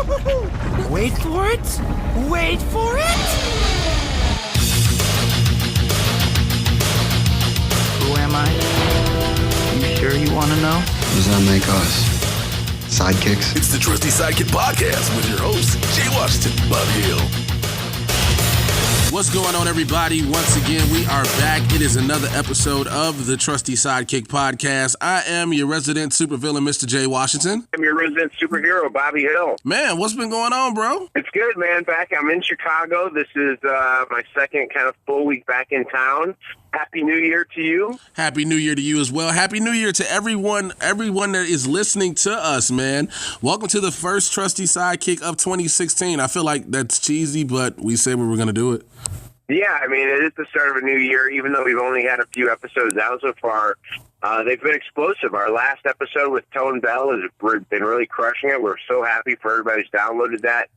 Wait for it. Wait for it. Who am I? You sure you want to know? What does that make us? Sidekicks? It's the Trusty Sidekick podcast with your hosts, Jay Washington, Bob Hill. What's going on, everybody? Once again, we are back. It is another episode of the Trusty Sidekick podcast. I am your resident supervillain, Mr. Jay Washington. I'm your resident superhero, Bobby Hill. Man, what's been going on, bro? It's good, man. I'm in Chicago. This is my second kind of full week back in town. Happy New Year to you. Happy New Year to you as well. Happy New Year to everyone that is listening to us, man. Welcome to the first Trusty Sidekick of 2016. I feel like that's cheesy, but we said we were going to do it. Yeah, I mean, it is the start of a new year, even though we've only had a few episodes out so far. They've been explosive. Our last episode with Tone Bell has been really crushing it. We're so happy for everybody who's downloaded that.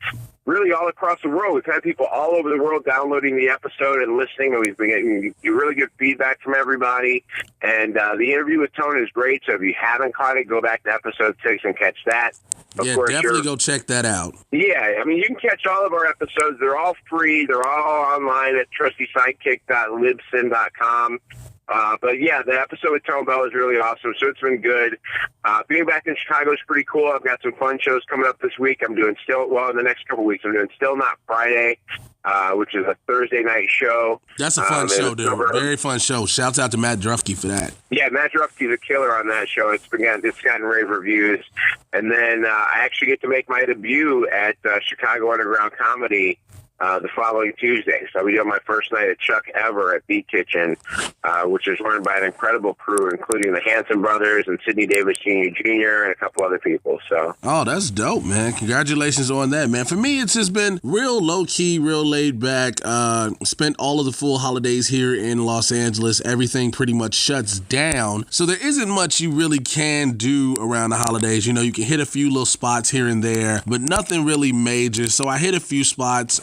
Really all across the world. We've had people all over the world downloading the episode and listening, and we've been getting really good feedback from everybody. And the interview with Tone is great, so if you haven't caught it, go back to episode 6 and catch that. Of course, definitely go check that out. Yeah, I mean, you can catch all of our episodes. They're all free. They're all online at trustysidekick.libsyn.com. But yeah, the episode with Tone Bell is really awesome, so it's been good. Being back in Chicago is pretty cool. I've got some fun shows coming up this week. I'm doing in the next couple weeks, I'm doing Still Not Friday, which is a Thursday night show. That's a fun show, dude. Very fun show. Shouts out to Matt Drufke for that. Yeah, Matt Drufke's a killer on that show. It's gotten rave reviews. And then I actually get to make my debut at Chicago Underground Comedy the following Tuesday. So I'll be doing my first night at Chuck ever at Beat Kitchen, which is run by an incredible crew, including the Hanson brothers and Sidney Davis Jr. and a couple other people. So, oh, that's dope, man. Congratulations on that, man. For me, it's just been real low-key, real laid-back. Spent all of the full holidays here in Los Angeles. Everything pretty much shuts down. So there isn't much you really can do around the holidays. You know, you can hit a few little spots here and there, but nothing really major. So I hit a few spots,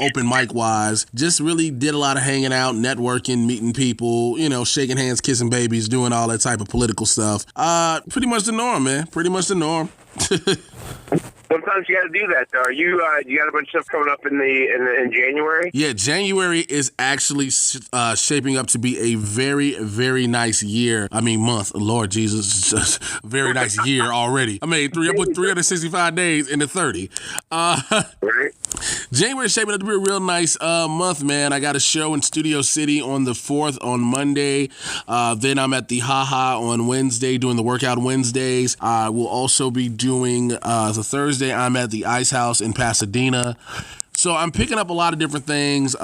open mic wise, just really did a lot of hanging out, networking, meeting people, you know, shaking hands, kissing babies, doing all that type of political stuff. Pretty much the norm, man. Pretty much the norm. Sometimes you got to do that, though. You got a bunch of stuff coming up in January? Yeah, January is actually shaping up to be a very, very nice year. I mean, month. Lord Jesus, very nice year already. I put 365 days into 30. Right. January is shaping up to be a real nice month, man. I got a show in Studio City on the 4th on Monday. Then I'm at the Haha on Wednesday doing the Workout Wednesdays. I will also be doing the Thursday. I'm at the Ice House in Pasadena. So I'm picking up a lot of different things,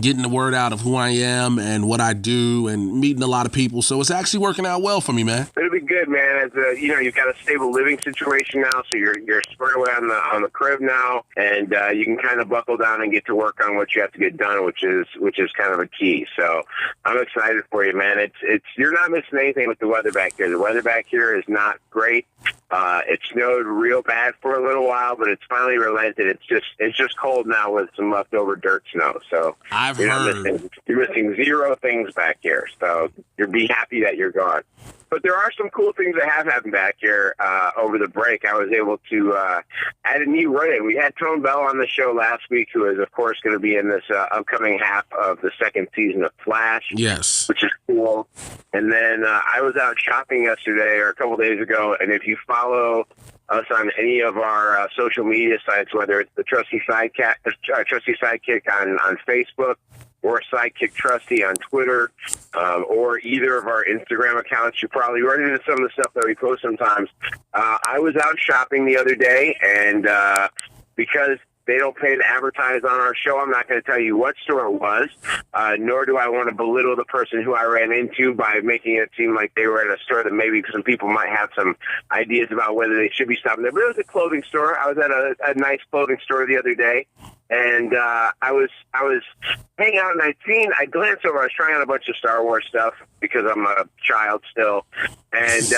getting the word out of who I am and what I do, and meeting a lot of people. So it's actually working out well for me, man. It'll be good, man. As you've got a stable living situation now, so you're squared away on the crib now, and you can kind of buckle down and get to work on what you have to get done, which is kind of a key. So I'm excited for you, man. It's you're not missing anything with the weather back here. The weather back here is not great. It snowed real bad for a little while, but it's finally relented. It's just cold now with some leftover dirt snow. So you're missing zero things back here. So you'll be happy that you're gone. But there are some cool things that have happened back here over the break. I was able to add a new run-in. We had Tone Bell on the show last week, who is, of course, going to be in this upcoming half of the second season of Flash. Yes. Which is cool. And then I was out shopping yesterday or a couple days ago, and if you follow us on any of our social media sites, whether it's the Trusty Sidekick on Facebook, or Sidekick Trusty on Twitter, or either of our Instagram accounts, you probably run into some of the stuff that we post sometimes. I was out shopping the other day, and because they don't pay to advertise on our show, I'm not going to tell you what store it was, nor do I want to belittle the person who I ran into by making it seem like they were at a store that maybe some people might have some ideas about whether they should be stopping there. But it was a clothing store. I was at a nice clothing store the other day, and I was hanging out, and I glanced over. I was trying on a bunch of Star Wars stuff because I'm a child still, and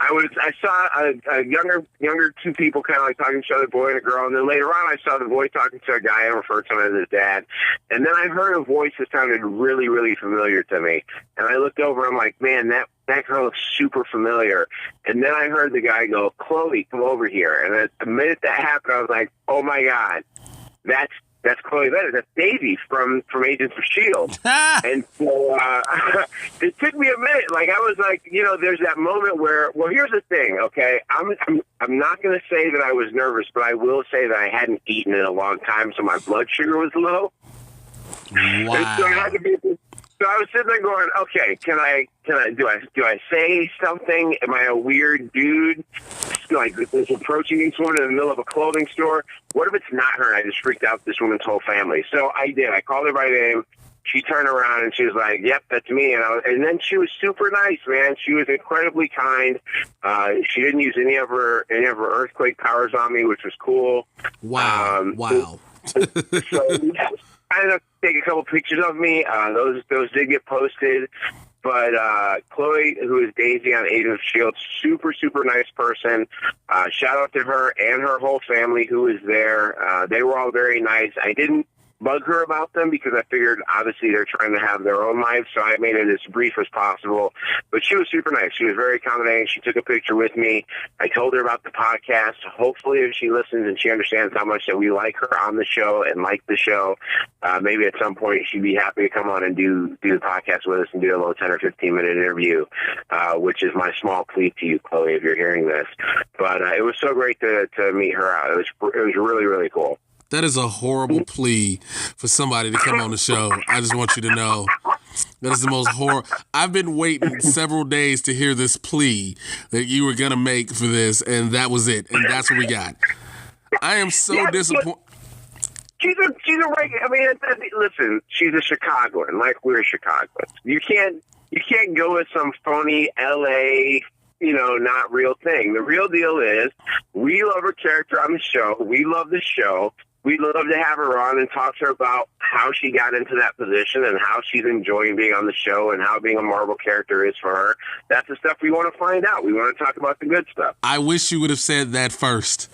I saw a younger two people kind of like talking to each other, boy and a girl, and then later on I saw the boy talking to a guy and referred to him as his dad. And then I heard a voice that sounded really, really familiar to me. And I looked over and I'm like, man, that girl looks super familiar. And then I heard the guy go, Chloe, come over here. And the minute that happened, I was like, oh my God, that's Chloe Bennet. That's Daisy from Agents of S.H.I.E.L.D. And so it took me a minute. Like, I was like, there's that moment where, well, here's the thing, okay? I'm not going to say that I was nervous, but I will say that I hadn't eaten in a long time, so my blood sugar was low. Wow. And so I was sitting there going, okay, do I say something? Am I a weird dude? Like, is approaching this woman in the middle of a clothing store? What if it's not her? And I just freaked out this woman's whole family. So I did. I called her by name. She turned around and she was like, yep, that's me. And then she was super nice, man. She was incredibly kind. She didn't use any of her earthquake powers on me, which was cool. Wow. Wow. So I ended up taking a couple pictures of me. Those did get posted. But Chloe, who is Daisy on Agents of S.H.I.E.L.D., super, super nice person. Shout out to her and her whole family who was there. They were all very nice. I didn't bug her about them because I figured obviously they're trying to have their own lives, so I made it as brief as possible. But she was super nice. She was very accommodating. She took a picture with me. I told her about the podcast. Hopefully if she listens and she understands how much that we like her on the show and like the show, maybe at some point she'd be happy to come on and do the podcast with us and do a little 10 or 15-minute interview, which is my small plea to you, Chloe, if you're hearing this. But it was so great to meet her out. It was really, really cool. That is a horrible plea for somebody to come on the show. I just want you to know. That is the most horrible. I've been waiting several days to hear this plea that you were going to make for this, and that was it. And that's what we got. I am so disappointed. She's a regular. I mean, listen, she's a Chicagoan, like we're Chicagoans. You can't go with some phony L.A., not real thing. The real deal is we love her character on the show. We love the show. We'd love to have her on and talk to her about how she got into that position and how she's enjoying being on the show and how being a Marvel character is for her. That's the stuff we want to find out. We want to talk about the good stuff. I wish you would have said that first.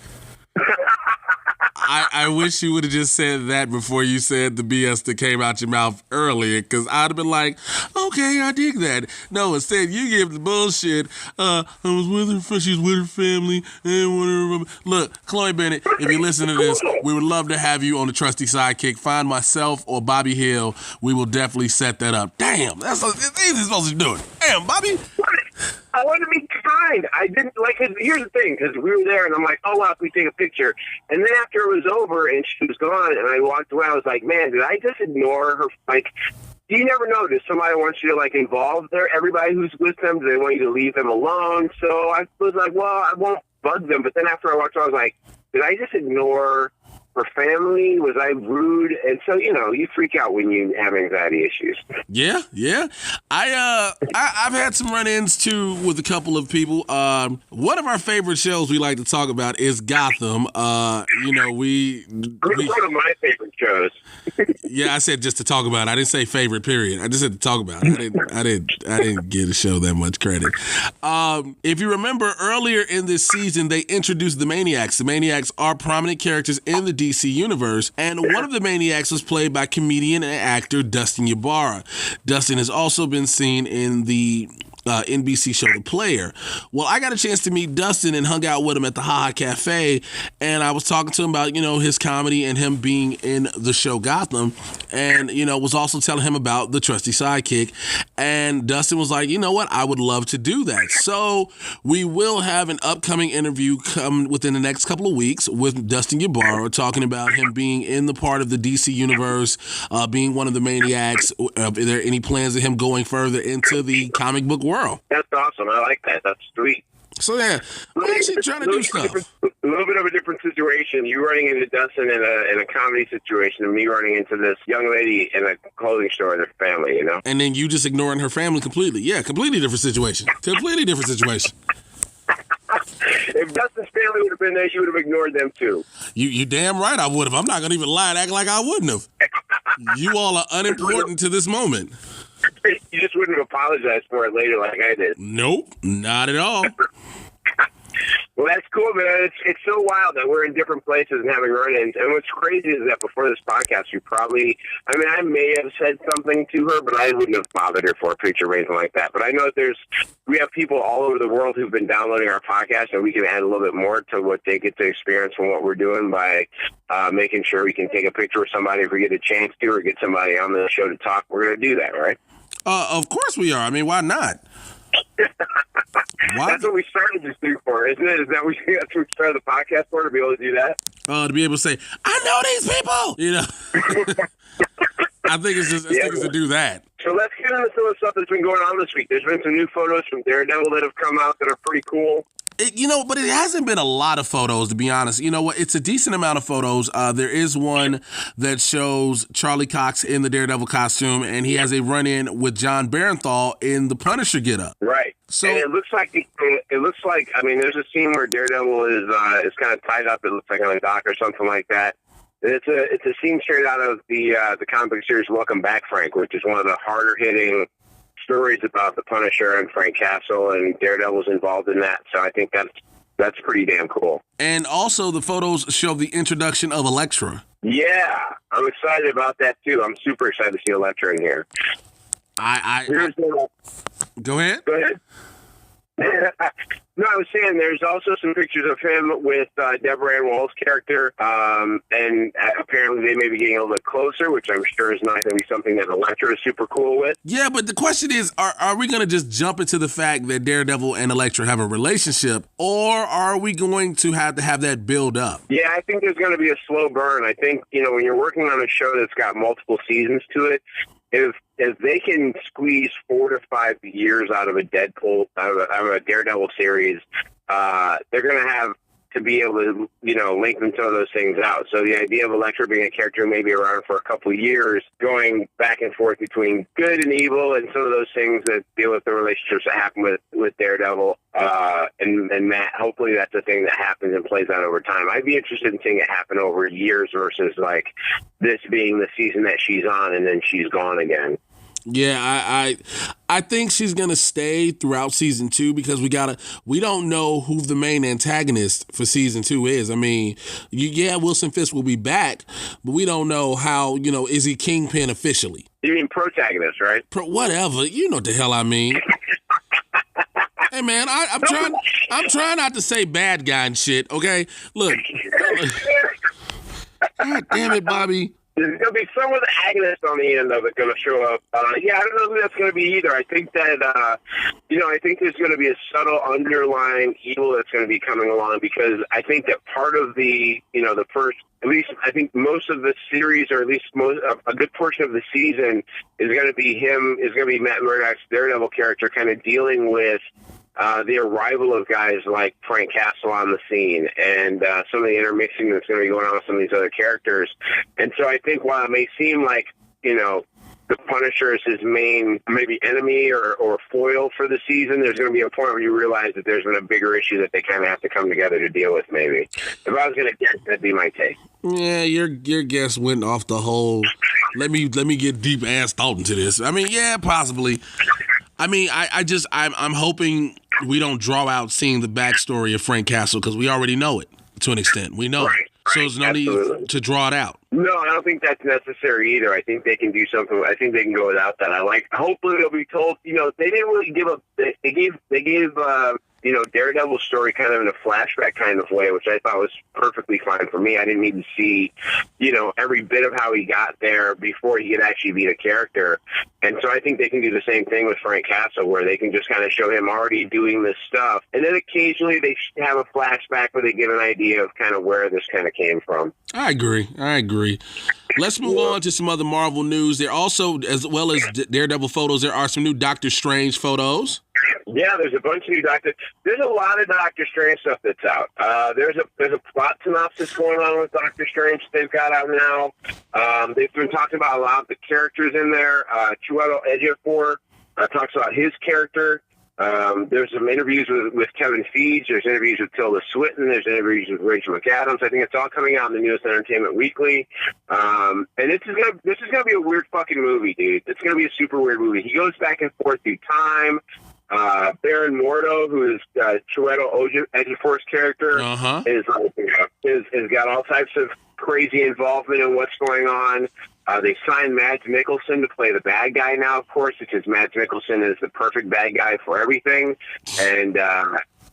I wish you would have just said that before you said the BS that came out your mouth earlier, because I'd have been like, okay, I dig that. No, instead you give the bullshit. I was with her, she's with her family, and whatever. Look, Chloe Bennet, if you listen to this, we would love to have you on the Trusty Sidekick. Find myself or Bobby Hill. We will definitely set that up. Damn, that's easy supposed to do it. Damn, Bobby. I want to be kind. I didn't like. Here's the thing, because we were there, and I'm like, oh wow, can we take a picture? And then after it was over and she was gone, and I walked away, I was like, man, did I just ignore her? Like, you never know. Does somebody want you to like involve everybody who's with them? Do they want you to leave them alone? So I was like, well, I won't bug them. But then after I walked away, I was like, did I just ignore her family? Was I rude? And so, you freak out when you have anxiety issues. Yeah. I've had some run-ins too with a couple of people. One of our favorite shows we like to talk about is Gotham. It's one of my favorite shows. Yeah, I said just to talk about it. I didn't say favorite, period. I just said to talk about it. I didn't give the show that much credit. If you remember earlier in this season, they introduced the Maniacs. The Maniacs are prominent characters in the DC universe, and one of the Maniacs was played by comedian and actor Dustin Ybarra. Dustin has also been seen in the NBC show The Player. Well, I got a chance to meet Dustin and hung out with him at the Ha Ha Cafe, and I was talking to him about, his comedy and him being in the show Gotham, and, was also telling him about the Trusty Sidekick, and Dustin was like, you know what, I would love to do that. So we will have an upcoming interview come within the next couple of weeks with Dustin Ybarra, talking about him being in the part of the DC universe, being one of the Maniacs. Are there any plans of him going further into the comic book world? That's awesome. I like that. That's sweet. So yeah, we're actually trying to do stuff. A little bit of a different situation. You running into Dustin in a comedy situation, and me running into this young lady in a clothing store and her family. And then you just ignoring her family completely. Yeah, completely different situation. Completely different situation. If Dustin's family would have been there, she would have ignored them too. You damn right I would have. I'm not gonna even lie and act like I wouldn't have. You all are unimportant to this moment. You just wouldn't have apologized for it later like I did. Nope, not at all. Well, that's cool, man. It's so wild that we're in different places and having run-ins. And what's crazy is that before this podcast, I may have said something to her, but I wouldn't have bothered her for a picture or anything like that. But I know that we have people all over the world who've been downloading our podcast, and we can add a little bit more to what they get to experience from what we're doing by making sure we can take a picture with somebody if we get a chance to, or get somebody on the show to talk. We're going to do that, right? Of course we are. I mean, why not? That's what we started this thing for, isn't it? That's what we started the podcast for, to be able to do that? To be able to say, I know these people! You know? I think it's just to do that. So let's get into some of the stuff that's been going on this week. There's been some new photos from Daredevil that have come out that are pretty cool. But it hasn't been a lot of photos, to be honest. You know what? It's a decent amount of photos. There is one that shows Charlie Cox in the Daredevil costume, and he has a run-in with John Barenthal in the Punisher getup. Right. So and it looks like there's a scene where Daredevil is kind of tied up. It looks like on a dock or something like that. And it's a scene straight out of the comic book series Welcome Back, Frank, which is one of the harder hitting stories about the Punisher and Frank Castle, and Daredevil's involved in that. So I think that's pretty damn cool. And also the photos show the introduction of Elektra. Yeah, I'm excited about that too. I'm super excited to see Elektra in here. Go ahead. Go ahead. No, I was saying there's also some pictures of him with Deborah Ann Wall's character, and apparently they may be getting a little bit closer, which I'm sure is not going to be something that Elektra is super cool with. Yeah, but the question is, are we going to just jump into the fact that Daredevil and Elektra have a relationship, or are we going to have that build up? Yeah, I think there's going to be a slow burn. I think, when you're working on a show that's got multiple seasons to it, if they can squeeze 4 to 5 years out of a Deadpool, out of a Daredevil series, they're going to have to be able to, lengthen some of those things out. So the idea of Elektra being a character who may be around for a couple of years, going back and forth between good and evil and some of those things that deal with the relationships that happen with Daredevil and Matt, hopefully that's a thing that happens and plays out over time. I'd be interested in seeing it happen over years versus like this being the season that she's on and then she's gone again. Yeah, I think she's gonna stay throughout season 2 because we don't know who the main antagonist for season 2 is. I mean, Wilson Fisk will be back, but we don't know how. Is he Kingpin officially? You mean protagonist, right? Whatever. You know what the hell I mean. Hey man, I'm trying not to say bad guy and shit. Okay, look. God damn it, Bobby. There's going to be some of the agonists on the end of it going to show up. I don't know who that's going to be either. I think that, I think there's going to be a subtle underlying evil that's going to be coming along because I think that part of the first, at least I think most of the series, or at least a good portion of the season is going to be Matt Murdock's Daredevil character kind of dealing with the arrival of guys like Frank Castle on the scene and some of the intermixing that's going to be going on with some of these other characters. And so I think while it may seem like, the Punisher is his main maybe enemy or foil for the season, there's going to be a point where you realize that there's been a bigger issue that they kind of have to come together to deal with maybe. If I was going to guess, that'd be my take. Yeah, your guess went off the whole, let me get deep ass thought into this. I mean, yeah, possibly. I mean, I'm hoping we don't draw out seeing the backstory of Frank Castle because we already know it to an extent. We know it. So there's no need to draw it out. No, I don't think that's necessary either. I think they can do something. I think they can go without that. Hopefully they'll be told, they didn't really give up. They gave Daredevil's story kind of in a flashback kind of way, which I thought was perfectly fine for me. I didn't need to see, every bit of how he got there before he could actually be the character. And so I think they can do the same thing with Frank Castle, where they can just kind of show him already doing this stuff. And then occasionally they have a flashback where they give an idea of kind of where this kind of came from. I agree. Let's move on to some other Marvel news. There also, as well as Daredevil photos, there are some new Doctor Strange photos. Yeah, there's a bunch of new There's a lot of Doctor Strange stuff that's out. There's a plot synopsis going on with Doctor Strange they've got out now. They've been talking about a lot of the characters in there. Chiwetel Ejiofor talks about his character. There's some interviews with Kevin Feige. There's interviews with Tilda Swinton. There's interviews with Rachel McAdams. I think it's all coming out in the newest Entertainment Weekly. And this is gonna be a weird fucking movie, dude. It's gonna be a super weird movie. He goes back and forth through time. Baron Mordo, who is Chiwetel Ejiofor's character, is got all types of crazy involvement in what's going on. They signed Mads Mikkelsen to play the bad guy now, of course, because Mads Mikkelsen is the perfect bad guy for everything. And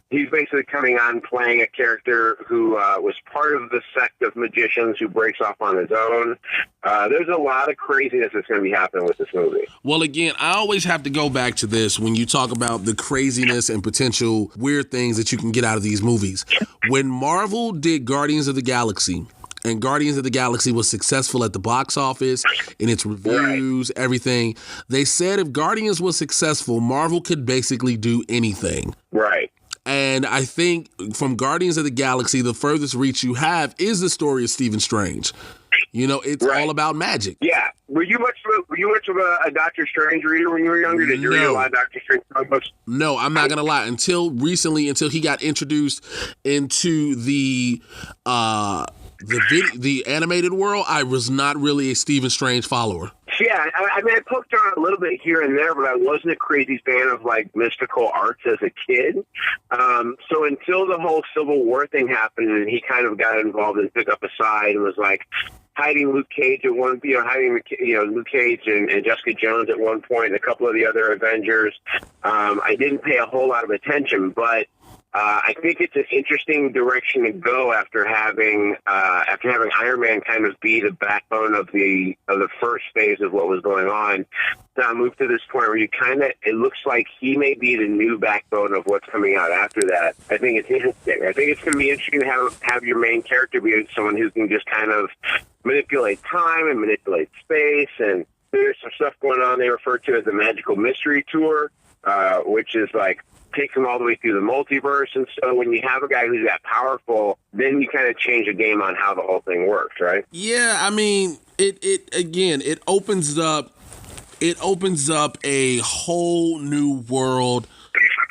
he's basically coming on playing a character who was part of the sect of magicians who breaks off on his own. There's a lot of craziness that's going to be happening with this movie. Well, again, I always have to go back to this when you talk about the craziness and potential weird things that you can get out of these movies. When Marvel did Guardians of the Galaxy, and Guardians of the Galaxy was successful at the box office, in its reviews, everything, they said if Guardians was successful, Marvel could basically do anything. Right. And I think from Guardians of the Galaxy, the furthest reach you have is the story of Stephen Strange. You know, it's all about magic. Yeah. Were you much of a Doctor Strange reader when you were younger? Did you read a lot of Doctor Strange books? No, I'm not gonna lie. Until recently, until he got introduced into the animated world, I was not really a Stephen Strange follower. Yeah, I mean, I poked around a little bit here and there, but I wasn't a crazy fan of, like, mystical arts as a kid. So until the whole Civil War thing happened and he kind of got involved and took up a side and was, like, hiding Luke Cage at one, Luke Cage and Jessica Jones at one point and a couple of the other Avengers, I didn't pay a whole lot of attention, but I think it's an interesting direction to go after having Iron Man kind of be the backbone of the first phase of what was going on. Now move to this point where it looks like he may be the new backbone of what's coming out after that. I think it's interesting. I think it's going to be interesting to have your main character be someone who can just kind of manipulate time and manipulate space. And there's some stuff going on they refer to as the Magical Mystery Tour, which is like takes them all the way through the multiverse. And so when you have a guy who's that powerful, then you kind of change the game on how the whole thing works, right? Yeah, I mean, it opens up a whole new world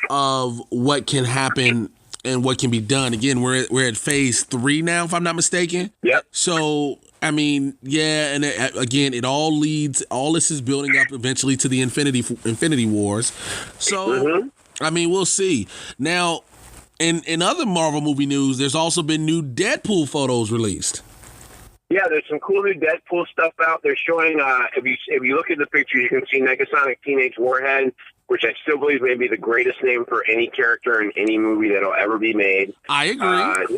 of what can happen and what can be done. Again, we're at phase 3 now, if I'm not mistaken. Yep. So, I mean, yeah, and all this is building up eventually to the Infinity Wars. So, I mean, we'll see. Now, in other Marvel movie news, there's also been new Deadpool photos released. Yeah, there's some cool new Deadpool stuff out. They're showing, if you look at the pictures, you can see Negasonic Teenage Warhead, which I still believe may be the greatest name for any character in any movie that'll ever be made. I agree.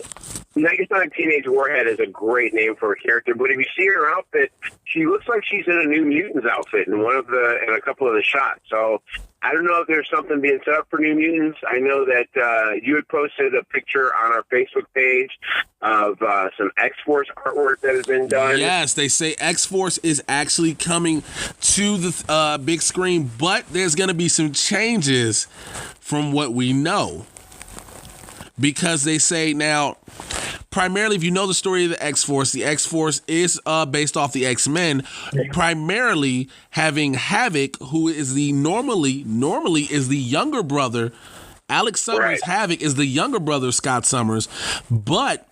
Negasonic Teenage Warhead is a great name for a character, but if you see her outfit, she looks like she's in a New Mutants outfit in a couple of the shots. So I don't know if there's something being set up for New Mutants. I know that you had posted a picture on our Facebook page of some X-Force artwork that has been done. Yes, they say X-Force is actually coming to the big screen, but there's going to be some changes from what we know. Because they say now, primarily, if you know the story of the X-Force is based off the X-Men, primarily having Havoc, who is normally is the younger brother. Alex Summers, Havoc, is the younger brother of Scott Summers. But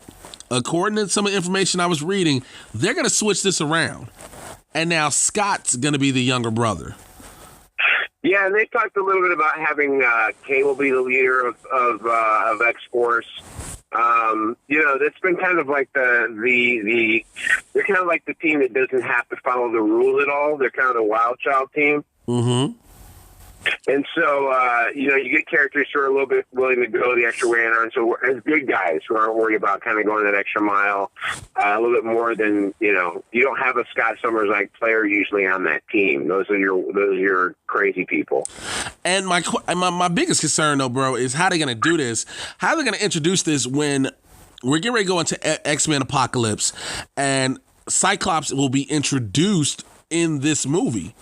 according to some of the information I was reading, they're going to switch this around. And now Scott's going to be the younger brother. Yeah, and they talked a little bit about having Cable be the leader of X-Force. That's been kind of like they're kind of like the team that doesn't have to follow the rules at all. They're kind of the wild child team. Mm-hmm. And so, you get characters who are a little bit willing to go the extra way, and so as good guys who aren't worried about kind of going that extra mile a little bit more than, you don't have a Scott Summers-like player usually on that team. Those are your crazy people. And my biggest concern, though, bro, is how they're going to do this. How they're going to introduce this when we're getting ready to go into X-Men Apocalypse, and Cyclops will be introduced in this movie.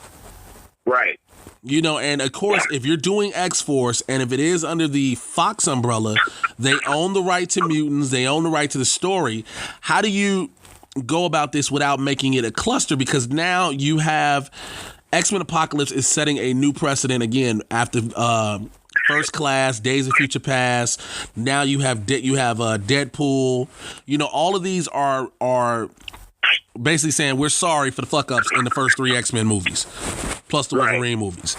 Right. And of course, if you're doing X-Force, and if it is under the Fox umbrella, they own the right to mutants, they own the right to the story. How do you go about this without making it a cluster? Because now you have X-Men Apocalypse is setting a new precedent again after First Class, Days of Future Past. Now you have Deadpool. All of these are basically saying we're sorry for the fuck ups in the first 3 X-Men movies, plus the Wolverine movies.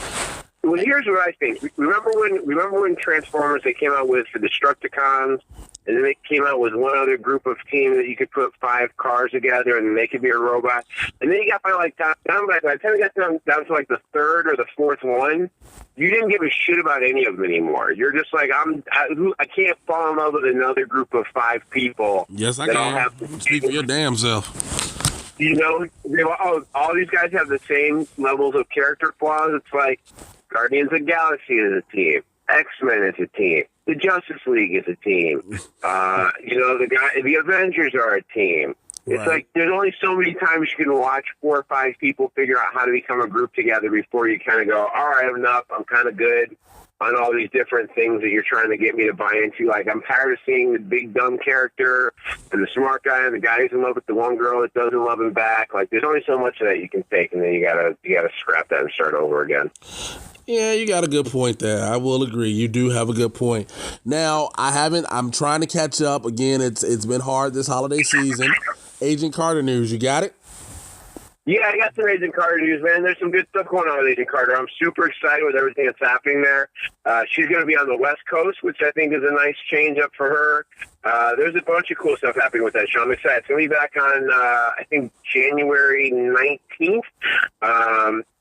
Well, here's what I think. Remember when Transformers, they came out with the Destructicons, and then they came out with one other group of team that you could put 5 cars together and they could be a robot. And then you got by like down by the time you got down to like the 3rd or the 4th one, you didn't give a shit about any of them anymore. You're just like, I can't fall in love with another group of 5 people. Yes, I can. Speak for your damn self. You know, all these guys have the same levels of character flaws. It's like Guardians of the Galaxy is a team. X-Men is a team. The Justice League is a team. The Avengers are a team. It's Right. like there's only so many times you can watch 4 or 5 people figure out how to become a group together before you kind of go, all right, enough. I'm kind of good on all these different things that you're trying to get me to buy into. Like, I'm tired of seeing the big dumb character and the smart guy and the guy who's in love with the one girl that doesn't love him back. Like, there's only so much of that you can take, and then you gotta scrap that and start over again. Yeah, you got a good point there. I will agree. You do have a good point. Now, I'm trying to catch up. Again, it's been hard this holiday season. Agent Carter news, you got it? Yeah, I got some Agent Carter news, man. There's some good stuff going on with Agent Carter. I'm super excited with everything that's happening there. She's going to be on the West Coast, which I think is a nice change up for her. There's a bunch of cool stuff happening with that show. I'm excited. It's going to be back on, I think, January 19th.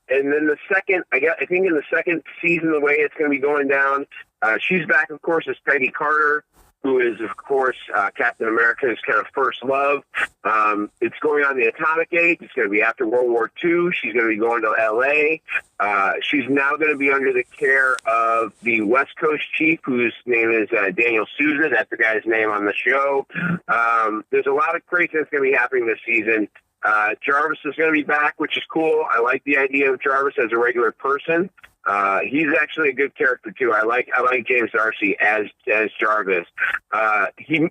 And then I think in the second season, the way it's going to be going down, she's back, of course, as Peggy Carter, who is, of course, Captain America's kind of first love. It's going on the atomic age. It's going to be after World War II. She's going to be going to L.A. She's now going to be under the care of the West Coast chief, whose name is Daniel Souza. That's the guy's name on the show. There's a lot of craziness going to be happening this season. Jarvis is going to be back, which is cool. I like the idea of Jarvis as a regular person. He's actually a good character too. I like James Darcy as Jarvis. She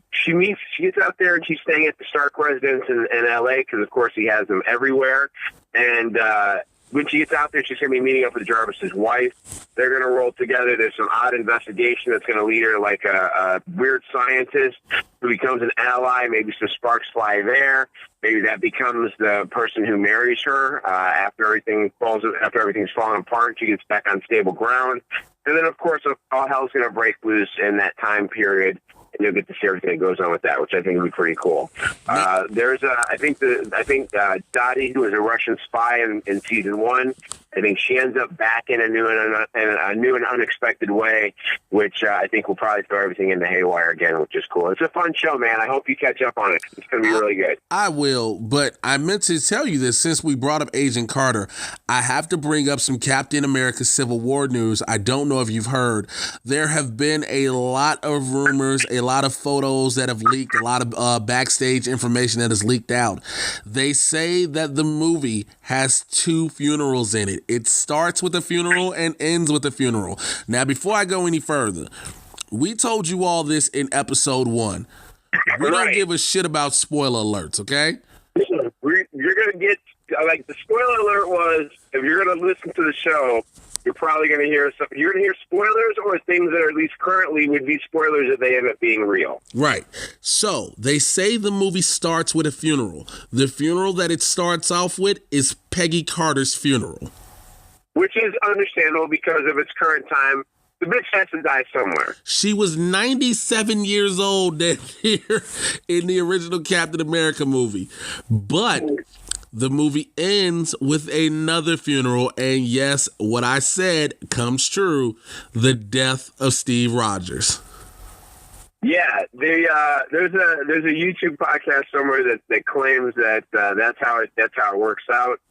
gets out there and she's staying at the Stark residence in LA because of course he has them everywhere. And when she gets out there, she's going to be meeting up with Jarvis's wife. They're going to roll together. There's some odd investigation that's going to lead her to like a weird scientist who becomes an ally. Maybe some sparks fly there. Maybe that becomes the person who marries her after everything's fallen apart. She gets back on stable ground. And then, of course, all hell's going to break loose in that time period. And you'll get to see everything that goes on with that, which I think would be pretty cool. I think Dottie, who was a Russian spy in season 1, I think she ends up back in a new and unexpected way, which I think will probably throw everything into haywire again, which is cool. It's a fun show, man. I hope you catch up on it. It's going to be really good. I will, but I meant to tell you this since we brought up Agent Carter. I have to bring up some Captain America Civil War news. I don't know if you've heard. There have been a lot of rumors, a lot of photos that have leaked, a lot of backstage information that has leaked out. They say that the movie has 2 funerals in it. It starts with a funeral and ends with a funeral. Now, before I go any further, we told you all this in episode 1. We don't give a shit about spoiler alerts, okay? You're going to get, like, the spoiler alert was, if you're going to listen to the show, you're probably going to hear something. You're going to hear spoilers or things that are at least currently would be spoilers if they end up being real. Right. So they say the movie starts with a funeral. The funeral that it starts off with is Peggy Carter's funeral. Which is understandable because of its current time. The bitch has to die somewhere. She was 97 years old that year in the original Captain America movie. But the movie ends with another funeral, and yes, what I said comes true, the death of Steve Rogers. Yeah, there's a YouTube podcast somewhere that claims that that's how it works out.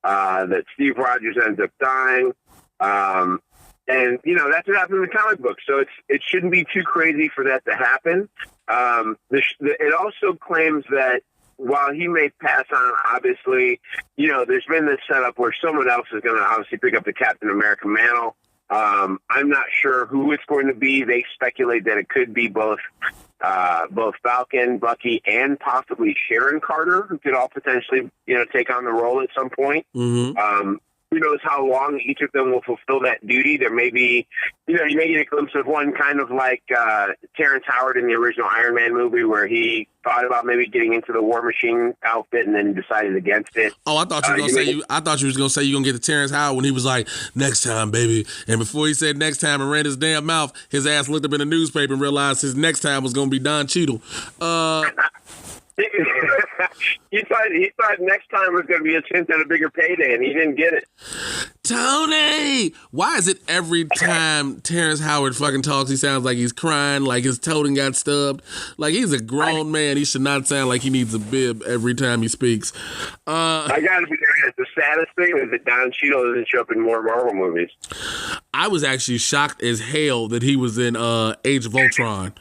That Steve Rogers ends up dying, and that's what happened in the comic book. So it shouldn't be too crazy for that to happen. It also claims that while he may pass on, obviously, there's been this setup where someone else is going to obviously pick up the Captain America mantle. I'm not sure who it's going to be. They speculate that it could be both Falcon, Bucky, and possibly Sharon Carter, who could all potentially, take on the role at some point. Mm-hmm. who knows how long each of them will fulfill that duty. There may be, you may get a glimpse of one kind of like Terrence Howard in the original Iron Man movie where he thought about maybe getting into the War Machine outfit and then decided against it. Oh, I thought you were gonna say I thought you was gonna say you're gonna get the Terrence Howard when he was like, next time, baby. And before he said next time and ran his damn mouth, his ass looked up in the newspaper and realized his next time was gonna be Don Cheadle. He thought next time was going to be a chance at a bigger payday, and he didn't get it. Tony, why is it every time Terrence Howard fucking talks, he sounds like he's crying, like his totem got stubbed? Like, he's a grown man. He should not sound like he needs a bib every time he speaks. I gotta be honest, the saddest thing is that Don Cheadle doesn't show up in more Marvel movies. I was actually shocked as hell that he was in Age of Ultron.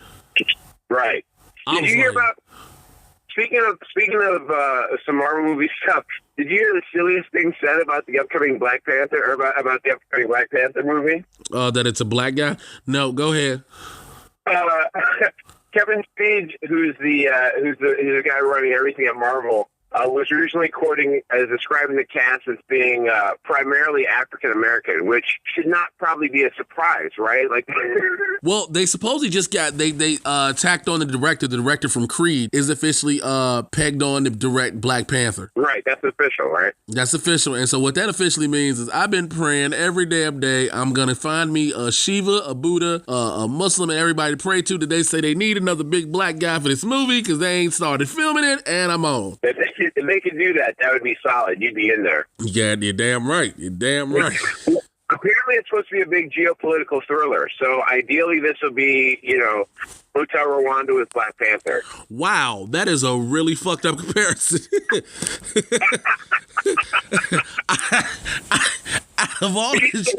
Right. Did you hear about? Speaking of some Marvel movie stuff, did you hear the silliest thing said about the upcoming Black Panther, or about the upcoming Black Panther movie? That it's a black guy? No, go ahead. Kevin Feige, who's the guy running everything at Marvel, was originally describing the cast as being primarily African American, which should not probably be a surprise, right? Like, well, they supposedly just got they tacked on the director from Creed is officially pegged on to direct Black Panther. Right, that's official, right? That's official, and so what that officially means is I've been praying every damn day I'm gonna find me a Shiva, a Buddha, a Muslim, and everybody to pray to that they say they need another big black guy for this movie because they ain't started filming it, and I'm on. If they could do that, that would be solid. You'd be in there. Yeah, you're damn right. You're damn right. Apparently, it's supposed to be a big geopolitical thriller. So ideally, this will be, Hotel Rwanda with Black Panther. Wow, that is a really fucked up comparison. Out of all this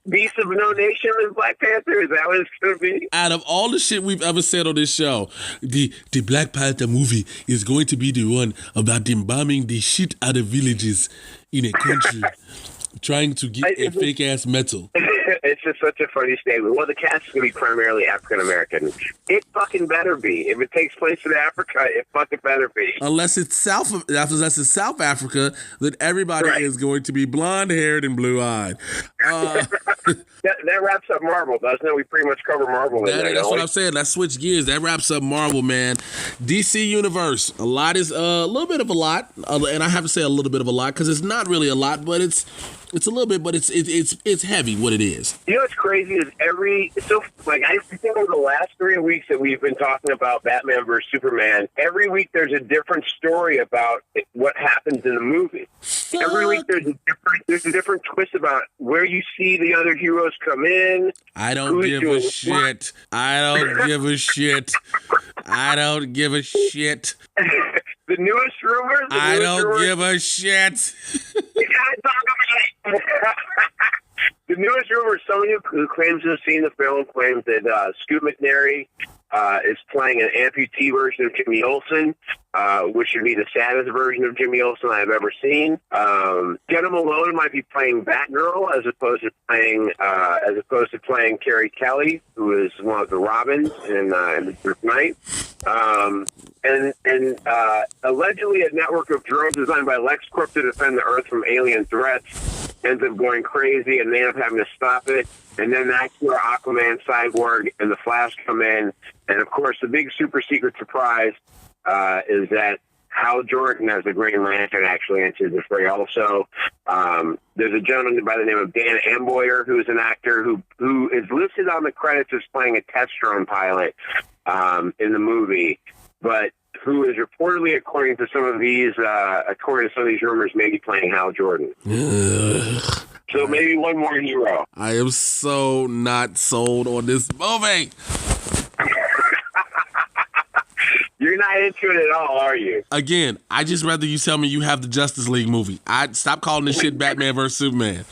Beast of No Nation with Black Panther? Is that what it's going to be? Out of all the shit we've ever said on this show, the Black Panther movie is going to be the one about them bombing the shit out of villages in a country trying to get a fake-ass metal. It's just such a funny statement. Well, the cast is going to be primarily African-American. It fucking better be. If it takes place in Africa, it fucking better be. Unless it's South Africa, then everybody is going to be blonde-haired and blue-eyed. That wraps up Marvel, doesn't it? We pretty much cover Marvel in there. That's what I'm saying. Let's switch gears. That wraps up Marvel, man. DC Universe. A lot is a little bit of a lot, and I have to say a little bit of a lot because it's not really a lot, but it's a little bit, but it's heavy what it is. You know what's crazy is I think over the last 3 weeks that we've been talking about Batman versus Superman, every week there's a different story about what happens in the movie. Every week there's a different twist about where you see the other heroes come in. I don't give a shit. I don't give a shit. I don't give a shit. The newest rumors? I don't give a shit. You gotta talk about it. The newest rumor, someone who claims to have seen the film claims that Scoot McNairy is playing an amputee version of Jimmy Olsen, which would be the saddest version of Jimmy Olsen I've ever seen. Jenna Malone might be playing Batgirl as opposed to playing Carrie Kelly, who is one of the Robins in The Dark Knight. And allegedly a network of drones designed by LexCorp to defend the Earth from alien threats ends up going crazy, and they end up having to stop it. And then that's where Aquaman, Cyborg, and the Flash come in. And, of course, the big super secret surprise is that Hal Jordan, as the Green Lantern, actually enters the fray also. There's a gentleman by the name of Dan Amboyer, who is an actor who is listed on the credits as playing a test drone pilot in the movie, but who is reportedly, according to some of these rumors, maybe playing Hal Jordan. So maybe one more hero. I am so not sold on this movie. You're not into it at all, are you? Again, I just rather you tell me you have the Justice League movie. I'd stop calling this shit Batman versus Superman.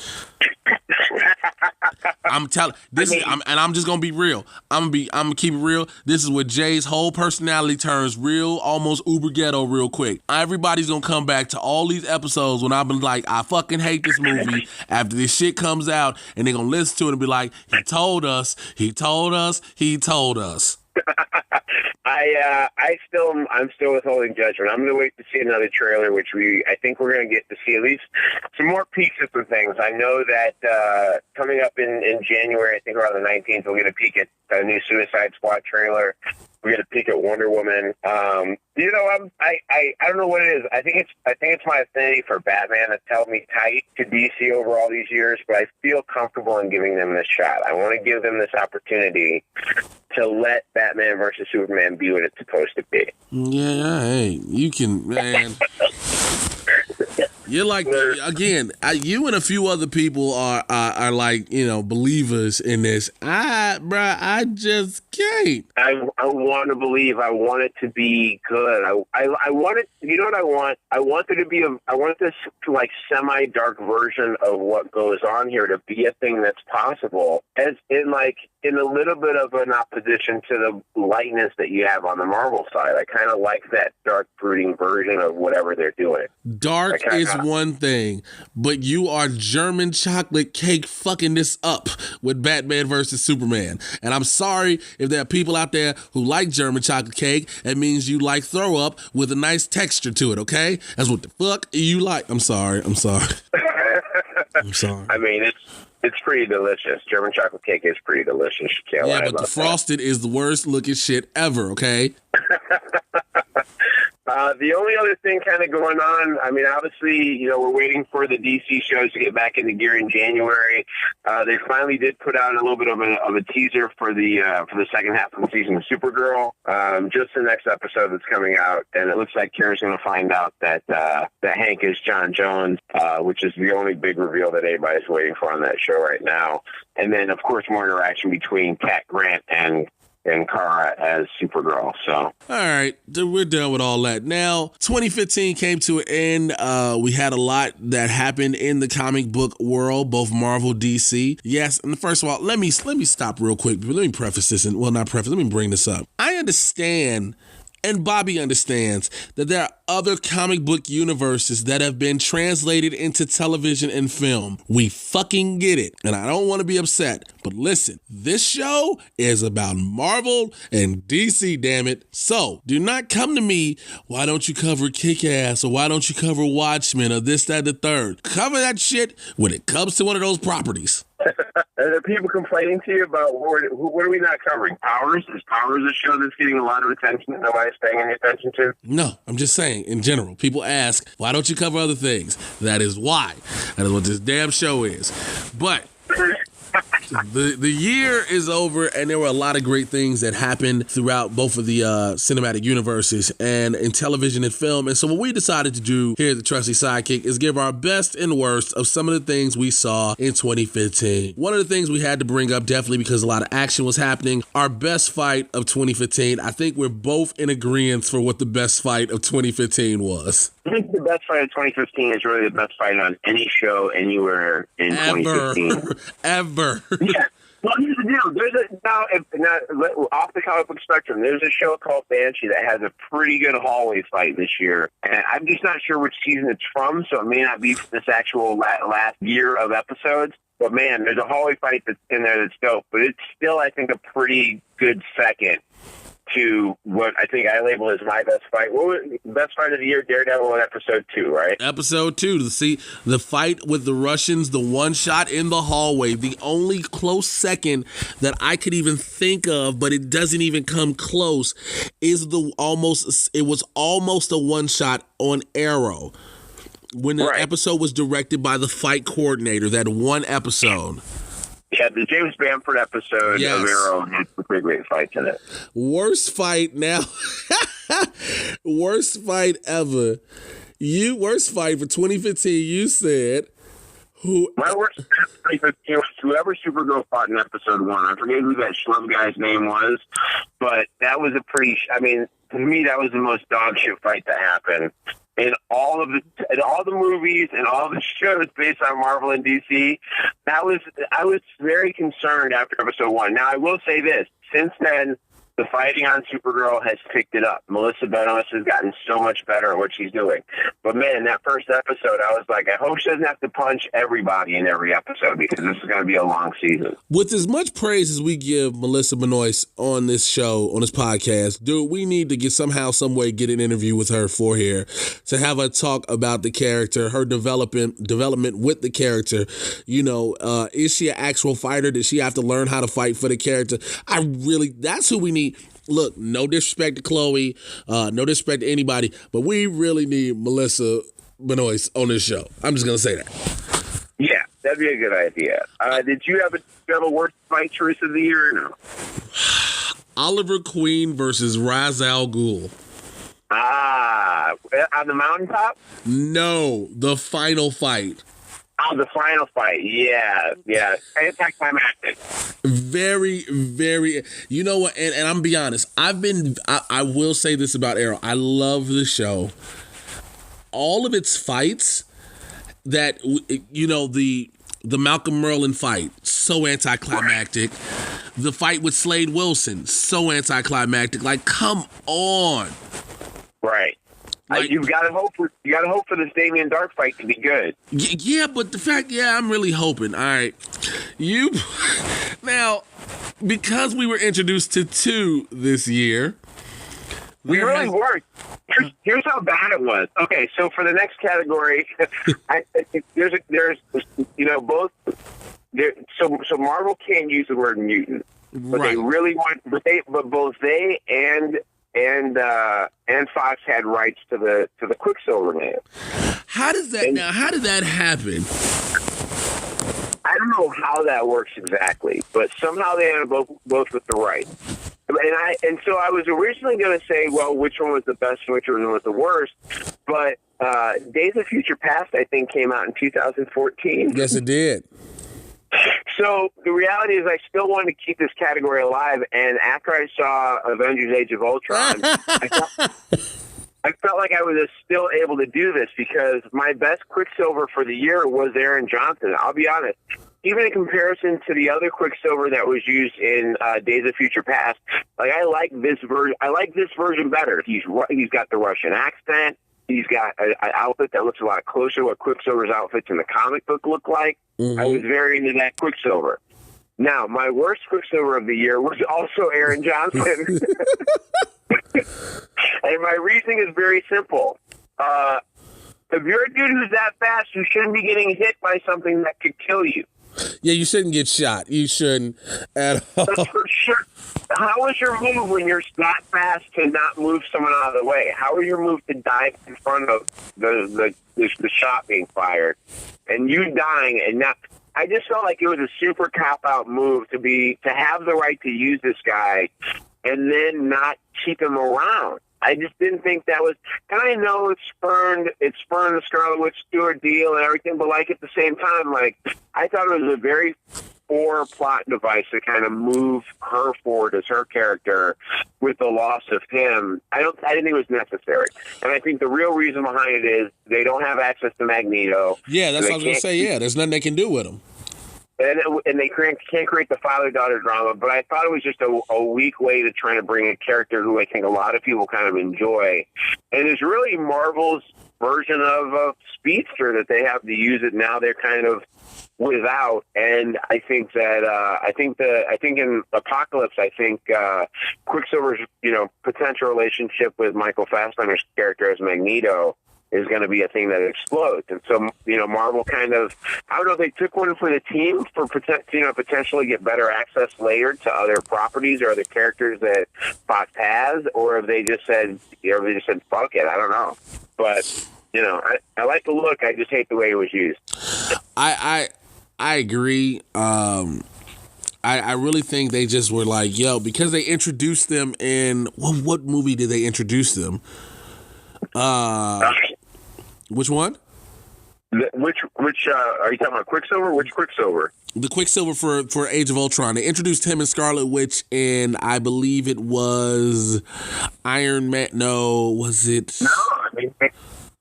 I'm just gonna be real. I'm gonna keep it real. This is where Jay's whole personality turns real, almost uber ghetto real quick. Everybody's gonna come back to all these episodes when I've been like, I fucking hate this movie after this shit comes out, and they're gonna listen to it and be like, he told us. I'm still withholding judgment. I'm going to wait to see another trailer, which I think we're going to get to see at least some more peeks at some things. I know that coming up in January, I think around the 19th, we'll get a peek at the new Suicide Squad trailer. We get a peek at Wonder Woman. I don't know what it is. I think it's my affinity for Batman that's held me tight to DC over all these years, but I feel comfortable in giving them this shot. I want to give them this opportunity to let Batman versus Superman be what it's supposed to be. Yeah, hey, you can, man. You're like, again, you and a few other people are like, believers in this. I just can't. I want to believe. I want it to be good. I want it. You know what I want? I want there to be I want this like semi-dark version of what goes on here to be a thing that's possible, as in a little bit of an opposition to the lightness that you have on the Marvel side. I kind of like that dark, brooding version of whatever they're doing. Dark is one thing, but you are German chocolate cake fucking this up with Batman versus Superman. And I'm sorry if there are people out there who like German chocolate cake. It means you like throw up with a nice texture to it, okay? That's what the fuck you like. I'm sorry. I'm sorry. I mean, it's pretty delicious. German chocolate cake is pretty delicious. You can't lie but about the frosted is the worst looking shit ever, okay? The only other thing kind of going on, I mean, obviously, we're waiting for the DC shows to get back into gear in January. They finally did put out a little bit of a teaser for the second half of the season of Supergirl. Just the next episode that's coming out, and it looks like Kara's going to find out that Hank is John Jones, which is the only big reveal that anybody's waiting for on that show right now. And then, of course, more interaction between Cat Grant and Kara as Supergirl. So, all right, we're done with all that. Now, 2015 came to an end. We had a lot that happened in the comic book world, both Marvel, DC. Yes, and first of all, let me stop real quick. Let me preface this, and well, not preface. Let me bring this up. I understand. And Bobby understands that there are other comic book universes that have been translated into television and film. We fucking get it. And I don't want to be upset, but listen, this show is about Marvel and DC, damn it. So do not come to me, why don't you cover Kick-Ass, or why don't you cover Watchmen, or this, that, the third. Cover that shit when it comes to one of those properties. Are there people complaining to you about what are we not covering? Powers? Is Powers a show that's getting a lot of attention that nobody's paying any attention to? No, I'm just saying, in general, people ask, why don't you cover other things? That is why. That is what this damn show is. But the year is over, and there were a lot of great things that happened throughout both of the cinematic universes and in television and film. And so what we decided to do here at the Trusty Sidekick is give our best and worst of some of the things we saw in 2015. One of the things we had to bring up, definitely because a lot of action was happening, our best fight of 2015. I think we're both in agreement for what the best fight of 2015 was. I think the best fight of 2015 is really the best fight on any show anywhere in 2015. Ever. Yeah. Well, here's the deal. There's off the comic book spectrum, there's a show called Banshee that has a pretty good hallway fight this year. And I'm just not sure which season it's from, so it may not be this actual last year of episodes. But, man, there's a hallway fight that's in there that's dope. But it's still, I think, a pretty good second to what I think I label as my best fight. What was the best fight of the year? Daredevil in episode 2, right? Episode 2, to see the fight with the Russians, the one shot in the hallway. The only close second that I could even think of, but it doesn't even come close, is it was almost a one shot on Arrow when the episode was directed by the fight coordinator, that one episode. Yeah, the James Bamford episode of Arrow had some pretty great fights in it. Worst fight now. Worst fight ever. Worst fight for 2015, you said. My worst fight for 2015 was whoever Supergirl fought in episode 1. I forget who that schlub guy's name was, but that was to me, that was the most dog shit fight that happened. In all the movies and all the shows based on Marvel and DC, I was very concerned after episode 1. Now, I will say this. Since then, the fighting on Supergirl has picked it up. Melissa Benoist has gotten so much better at what she's doing. But man, that first episode, I was like, I hope she doesn't have to punch everybody in every episode because this is going to be a long season. With as much praise as we give Melissa Benoist on this show, on this podcast, dude, we need to get some way get an interview with her for here to have her talk about the character, her development with the character. You know, is she an actual fighter? Did she have to learn how to fight for the character? That's who we need. Look, no disrespect to Chloe, no disrespect to anybody, but we really need Melissa Benoist on this show. I'm just going to say that. Yeah, that'd be a good idea. Did you have a worst fight choice of the year or no? Oliver Queen versus Ra's al Ghul. On the mountaintop? No, the final fight. Oh, the final fight. Yeah. Anticlimactic. Very, very. You know what? And I'm be honest. I will say this about Arrow. I love the show. All of its fights that, you know, the Malcolm Merlin fight, so anticlimactic. The fight with Slade Wilson, so anticlimactic. Like, come on. Right. Like, you gotta hope for this Damien Dark fight to be good. Yeah, but the fact, I'm really hoping. All right, now, because we were introduced to 2 this year, we really weren't. Here's how bad it was. Okay, so for the next category, there's you know, both. So Marvel can't use the word mutant, but right. They really want. But both they and Fox had rights to the Quicksilver name. How did that happen? I don't know how that works exactly, but somehow they ended up both with the right. And so I was originally going to say, well, which one was the best and which one was the worst, but Days of Future Past, I think, came out in 2014. Yes, it did. So the reality is I still wanted to keep this category alive, and after I saw Avengers Age of Ultron, I felt like I was still able to do this because my best Quicksilver for the year was Aaron Johnson. I'll be honest. Even in comparison to the other Quicksilver that was used in Days of Future Past, like I like this version better. He's got the Russian accent. He's got an outfit that looks a lot closer to what Quicksilver's outfits in the comic book look like. Mm-hmm. I was very into that Quicksilver. Now, my worst Quicksilver of the year was also Aaron Johnson. And my reasoning is very simple. If you're a dude who's that fast, you shouldn't be getting hit by something that could kill you. Yeah, you shouldn't get shot. You shouldn't at all. That's for sure. How is your move when you're that fast to not move someone out of the way? How is your move to dive in front of the shot being fired and you dying? And not, I just felt like it was a super cop-out move to have the right to use this guy and then not keep him around. I just didn't think that was, and I know it spurned the Scarlet Witch Stewart deal and everything, but like at the same time, like I thought it was a very poor plot device to kind of move her forward as her character with the loss of him. I didn't think it was necessary. And I think the real reason behind it is they don't have access to Magneto. Yeah, that's what I was going to say. Yeah, there's nothing they can do with him. And they can't create the father-daughter drama, but I thought it was just a weak way to try to bring a character who I think a lot of people kind of enjoy. And it's really Marvel's version of a speedster that they have to use it now. They're kind of without, and I think that I think in Apocalypse, I think Quicksilver's potential relationship with Michael Fassbender's character as Magneto is going to be a thing that explodes. And so, Marvel kind of, I don't know if they took one for the team for potentially get better access later to other properties or other characters that Fox has, or if they just said, fuck it. I don't know. But, I like the look. I just hate the way it was used. I agree. I really think they just were like, because they introduced them in, what movie did they introduce them? Which one? Which are you talking about? Quicksilver? Which Quicksilver? The Quicksilver for Age of Ultron. They introduced him and Scarlet Witch, and I believe it was Iron Man. No, was it? No,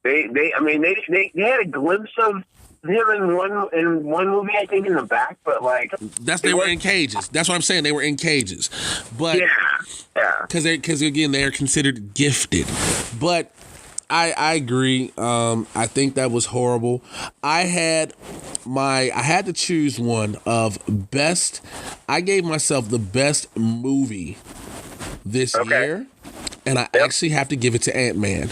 I mean they had a glimpse of him in one movie, I think, in the back, but like they were in cages. That's what I'm saying. They were in cages, but yeah, because again they are considered gifted. But I agree. I think that was horrible. I had to choose one of best. I gave myself the best movie this year, and I actually have to give it to Ant-Man.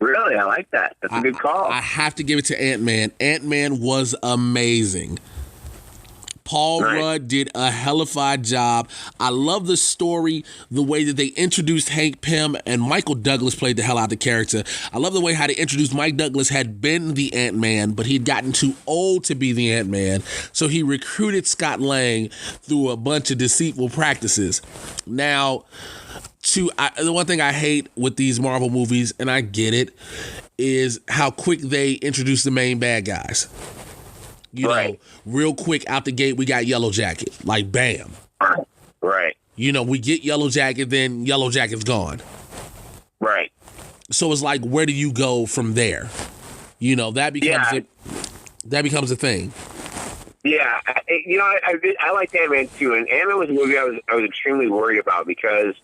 Really? I like that. That's a good call. I have to give it to Ant-Man. Ant-Man was amazing. Paul Rudd did a hellified job. I love the story, the way that they introduced Hank Pym, and Michael Douglas played the hell out of the character. I love the way how they introduced Mike Douglas had been the Ant-Man, but he'd gotten too old to be the Ant-Man, so he recruited Scott Lang through a bunch of deceitful practices. Now, the one thing I hate with these Marvel movies, and I get it, is how quick they introduce the main bad guys. You know, real quick out the gate, we got Yellow Jacket. Like, bam. Right. You know, we get Yellow Jacket, then Yellow Jacket's gone. Right. So it's like, where do you go from there? You know, that becomes a thing. Yeah, I like Ant-Man too, and Ant-Man was a movie I was extremely worried about because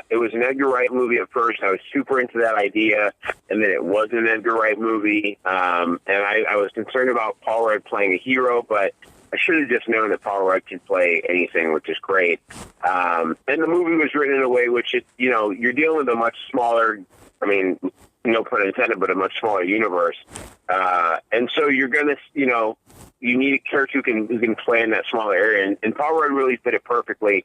it was an Edgar Wright movie at first. I was super into that idea, and then it wasn't an Edgar Wright movie, and I was concerned about Paul Rudd playing a hero, but I should have just known that Paul Rudd can play anything, which is great. And the movie was written in a way which, you're dealing with a much smaller, I mean, no pun intended, but a much smaller universe. And so you're going to, you need a character who can play in that smaller area. And Paul Rudd really fit it perfectly.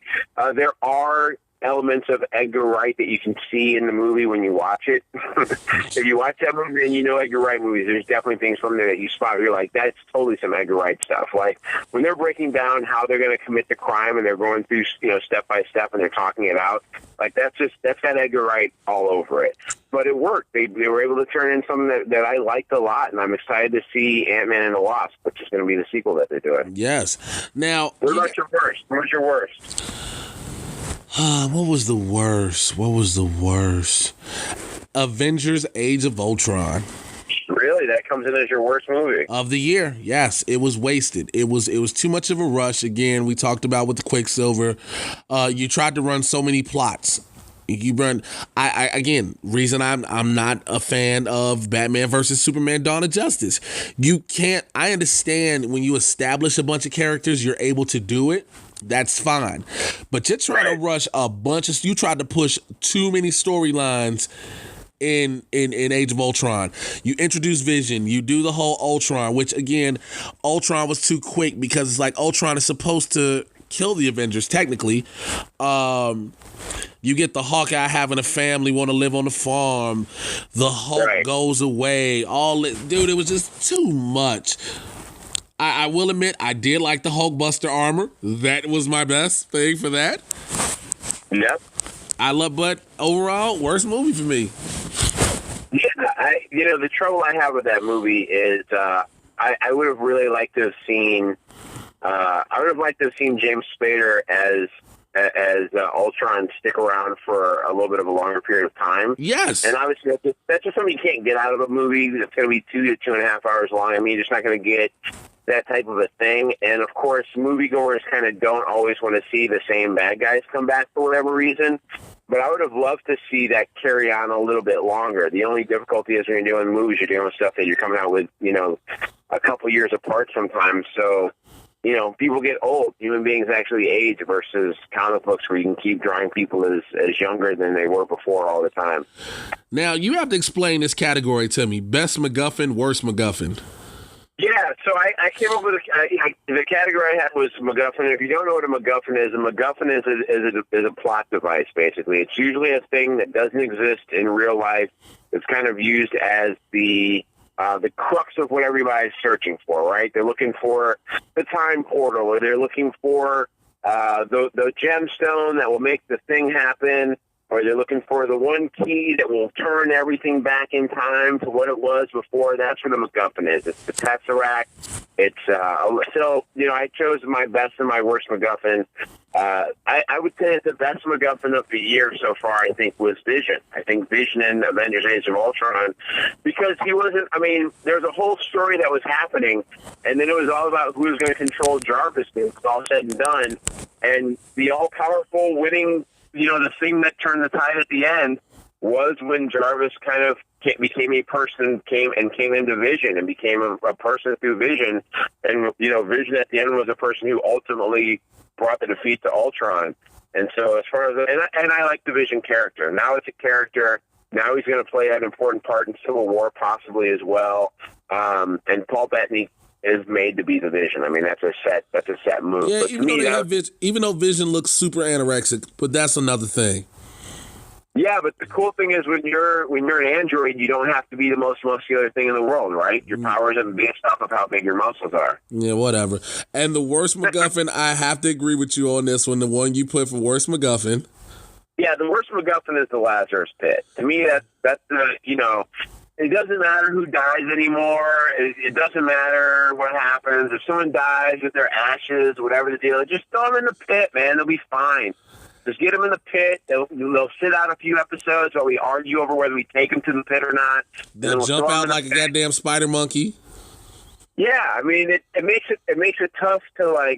There are elements of Edgar Wright that you can see in the movie when you watch it. If you watch that movie and you know Edgar Wright movies, there's definitely things from there that you spot. You're like, that's totally some Edgar Wright stuff. Like when they're breaking down how they're going to commit the crime and they're going through, step by step and they're talking it out. Like that's got Edgar Wright all over it. But it worked. They were able to turn in something that I liked a lot, and I'm excited to see Ant-Man and the Wasp, which is going to be the sequel that they're doing. Yes. Now, what about your worst? What was your worst? What was the worst? Avengers: Age of Ultron. Really? That comes in as your worst movie? Of the year, yes. It was wasted. It was too much of a rush. Again, we talked about with the Quicksilver. You tried to run so many plots. Reason I'm not a fan of Batman versus Superman Dawn of Justice. I understand when you establish a bunch of characters, you're able to do it. That's fine. But you're trying to rush you tried to push too many storylines in Age of Ultron. You introduce Vision, you do the whole Ultron, which again, Ultron was too quick because it's like Ultron is supposed to kill the Avengers technically. You get the Hawkeye having a family, want to live on the farm. The Hulk goes away. Dude, it was just too much. I will admit, I did like the Hulkbuster armor. That was my best thing for that. Yep. But overall, worst movie for me. Yeah, the trouble I have with that movie is I would have really liked to have seen. I would have liked to have seen James Spader as Ultron stick around for a little bit of a longer period of time. Yes. And obviously that's just something you can't get out of a movie that's going to be 2 to 2.5 hours long. I mean, you're just not going to get that type of a thing. And of course, moviegoers kind of don't always want to see the same bad guys come back for whatever reason. But I would have loved to see that carry on a little bit longer. The only difficulty is when you're doing movies, you're doing stuff that you're coming out with, a couple years apart sometimes. So, people get old. Human beings actually age versus comic books where you can keep drawing people as younger than they were before all the time. Now, you have to explain this category to me. Best MacGuffin, worst MacGuffin. Yeah, so I came up with the category I had was MacGuffin. If you don't know what a MacGuffin is a plot device, basically. It's usually a thing that doesn't exist in real life. It's kind of used as the crux of what everybody's searching for, right? They're looking for the time portal, or they're looking for the gemstone that will make the thing happen. or they're looking for the one key that will turn everything back in time to what it was before. That's what the MacGuffin is. It's the Tesseract. It's so I chose my best and my worst MacGuffin. I would say that the best MacGuffin of the year so far, I think, was Vision. I think Vision in Avengers: Age of Ultron, because he wasn't. I mean, there's a whole story that was happening, and then it was all about who was going to control Jarvis. When it was all said and done, and the all-powerful winning, the thing that turned the tide at the end was when Jarvis kind of became a person, came into Vision and became a person through Vision. And, Vision at the end was a person who ultimately brought the defeat to Ultron. And so as far as, and I like the Vision character. Now it's a character. Now he's going to play an important part in Civil War possibly as well. And Paul Bettany is made to be the Vision. I mean, that's a set move. Yeah, but even though Vision looks super anorexic, but that's another thing. Yeah, but the cool thing is when you're an android, you don't have to be the most muscular thing in the world, right? Your powers are based off of how big your muscles are. Yeah, whatever. And the worst MacGuffin, I have to agree with you on this one. The one you put for worst MacGuffin. Yeah, the worst MacGuffin is the Lazarus Pit. To me, that's the it doesn't matter who dies anymore. It doesn't matter what happens. If someone dies with their ashes, whatever the deal, just throw them in the pit, man. They'll be fine. Just get them in the pit. They'll sit out a few episodes while we argue over whether we take them to the pit or not. They'll jump out like a goddamn spider monkey. Yeah, I mean, it makes it tough to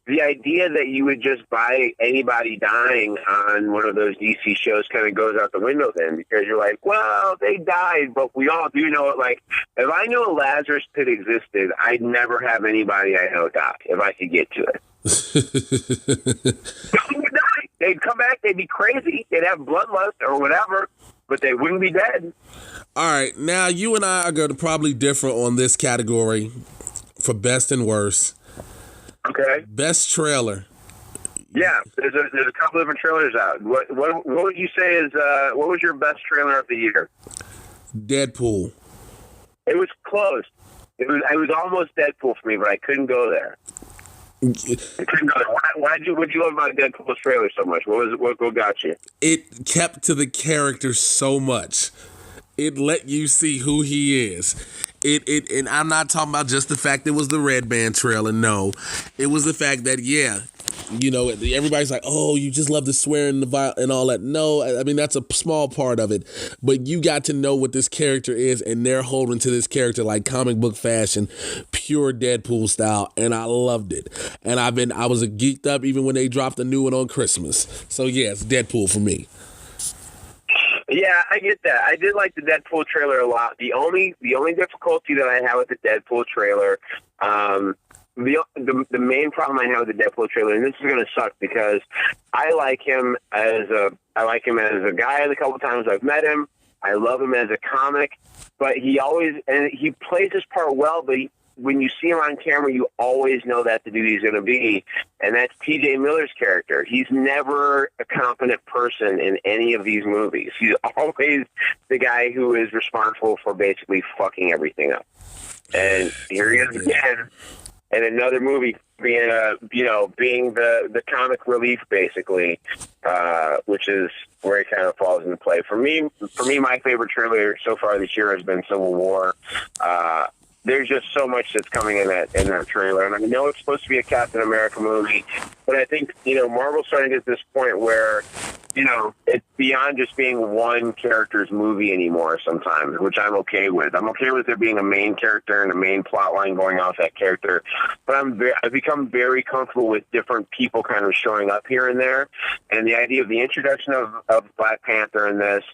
the idea that you would just buy anybody dying on one of those DC shows kind of goes out the window then, because you're like, well, they died, but we all do know it. Like, if I knew a Lazarus Pit existed, I'd never have anybody I know die if I could get to it. They'd come back, they'd be crazy, they'd have bloodlust or whatever, but they wouldn't be dead. All right, now you and I are going to probably differ on this category for best and worst. Okay. Best trailer. Yeah, there's a couple different trailers out. What would you say is what was your best trailer of the year? Deadpool. It was close. It was almost Deadpool for me, but I couldn't go there. What'd you love about Deadpool's trailer so much? What got you? It kept to the character so much. It let you see who he is. And I'm not talking about just the fact it was the Red Band trailer. No, it was the fact that everybody's like, oh, you just love the swearing and all that. No, I mean that's a small part of it, but you got to know what this character is, and they're holding to this character like comic book fashion, pure Deadpool style, and I loved it. And I was geeked up even when they dropped a new one on Christmas. So yes, Deadpool for me. Yeah, I get that. I did like the Deadpool trailer a lot. The only difficulty that I have with the Deadpool trailer, the main problem I have with the Deadpool trailer, and this is going to suck because I like him as a guy. The couple times I've met him, I love him as a comic, but he plays his part well. But when you see him on camera, you always know that's the dude he's going to be, and that's T.J. Miller's character. He's never a competent person in any of these movies. He's always the guy who is responsible for basically fucking everything up. And here he is again in another movie, being the comic relief, basically, which is where he kind of falls into play. For me, my favorite trailer so far this year has been Civil War. There's just so much that's coming in that trailer. And I know it's supposed to be a Captain America movie, but I think, Marvel's starting to get to this point where, it's beyond just being one character's movie anymore sometimes, which I'm okay with. I'm okay with there being a main character and a main plot line going off that character. But I've become very comfortable with different people kind of showing up here and there. And the idea of the introduction of Black Panther in this,